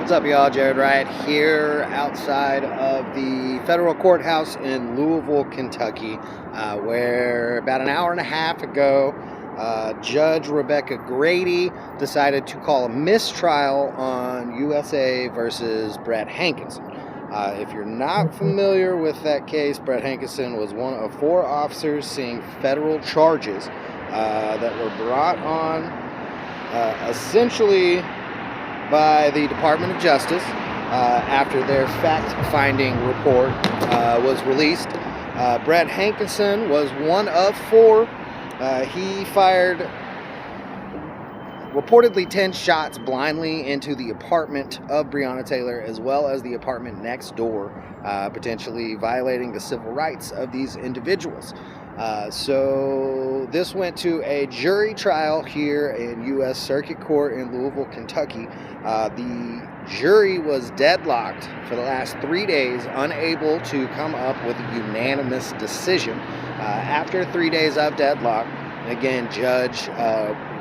What's up, y'all? Jared Wright here outside of the federal courthouse in Louisville, Kentucky, where about an hour and a half ago, Judge Rebecca Grady decided to call a mistrial on USA versus Brett Hankison. If you're not familiar with that case, Brett Hankison was one of 4 officers seeing federal charges that were brought on essentially by the Department of Justice after their fact-finding report was released. Brett Hankison was one of 4. He fired reportedly 10 shots blindly into the apartment of Breonna Taylor as well as the apartment next door, potentially violating the civil rights of these individuals. So this went to a jury trial here in U.S. Circuit Court in Louisville, Kentucky. The jury was deadlocked for the last 3 days, unable to come up with a unanimous decision. After 3 days of deadlock, again, Judge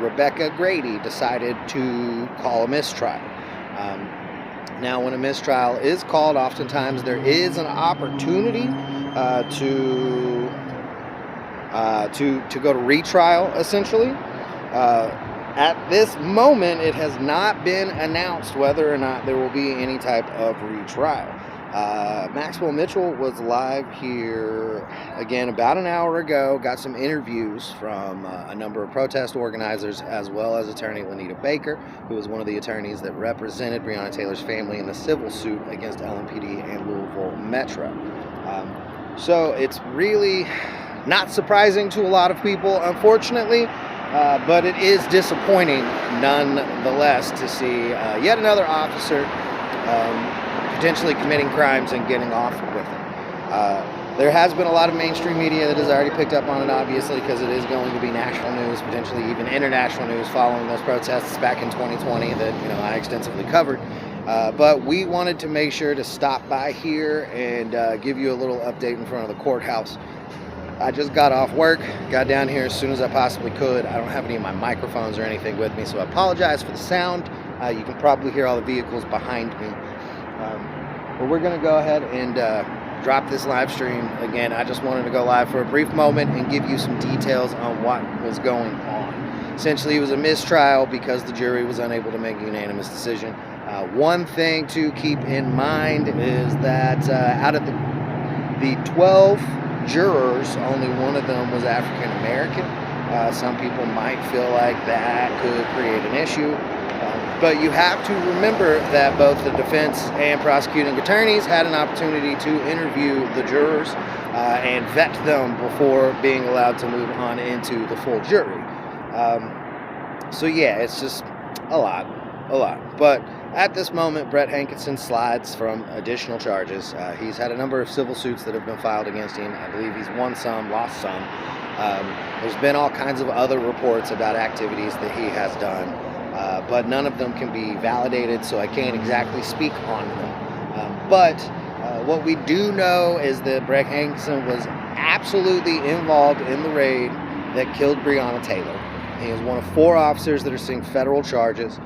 Rebecca Grady decided to call a mistrial. Now, when a mistrial is called, oftentimes there is an opportunity to go to retrial, essentially. At this moment, it has not been announced whether or not there will be any type of retrial. Maxwell Mitchell was live here again about an hour ago, got some interviews from a number of protest organizers as well as attorney Lanita Baker, who was one of the attorneys that represented Breonna Taylor's family in the civil suit against LMPD and Louisville Metro. So it's really not surprising to a lot of people, unfortunately, but it is disappointing nonetheless to see yet another officer potentially committing crimes and getting off with it. There has been a lot of mainstream media that has already picked up on it, obviously, because it is going to be national news, potentially even international news, following those protests back in 2020 that I extensively covered. But we wanted to make sure to stop by here and give you a little update in front of the courthouse. I just got off work, got down here as soon as I possibly could. I don't have any of my microphones or anything with me, so I apologize for the sound. You can probably hear all the vehicles behind me. But we're going to go ahead and drop this live stream. Again, I just wanted to go live for a brief moment and give you some details on what was going on. Essentially, it was a mistrial because the jury was unable to make a unanimous decision. One thing to keep in mind is that out of the 12 jurors, only one of them was African American. Some people might feel like that could create an issue. But you have to remember that both the defense and prosecuting attorneys had an opportunity to interview the jurors and vet them before being allowed to move on into the full jury. So yeah, it's just a lot. But at this moment, Brett Hankison slides from additional charges. He's had a number of civil suits that have been filed against him. I believe he's won some, lost some. There's been all kinds of other reports about activities that he has done. But none of them can be validated, so I can't exactly speak on them. But what we do know is that Brett Hankison was absolutely involved in the raid that killed Breonna Taylor. He is one of 4 officers that are seeing federal charges.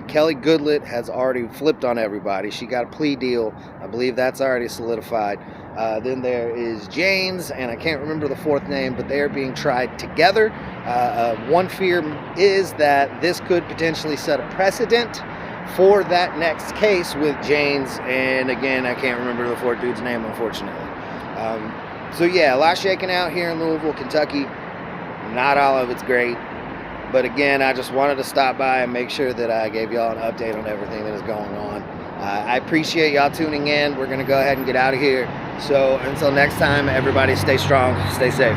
Kelly Goodlett has already flipped on everybody. She got a plea deal. I believe that's already solidified. Then there is James, and I can't remember the 4th name, but they are being tried together. One fear is that this could potentially set a precedent for that next case with James, and again, I can't remember the 4th dude's name, unfortunately. So yeah, a lot shaking out here in Louisville, Kentucky. Not all of it's great. But again, I just wanted to stop by and make sure that I gave y'all an update on everything that is going on. I appreciate y'all tuning in. We're going to go ahead and get out of here. So until next time, everybody stay strong, stay safe.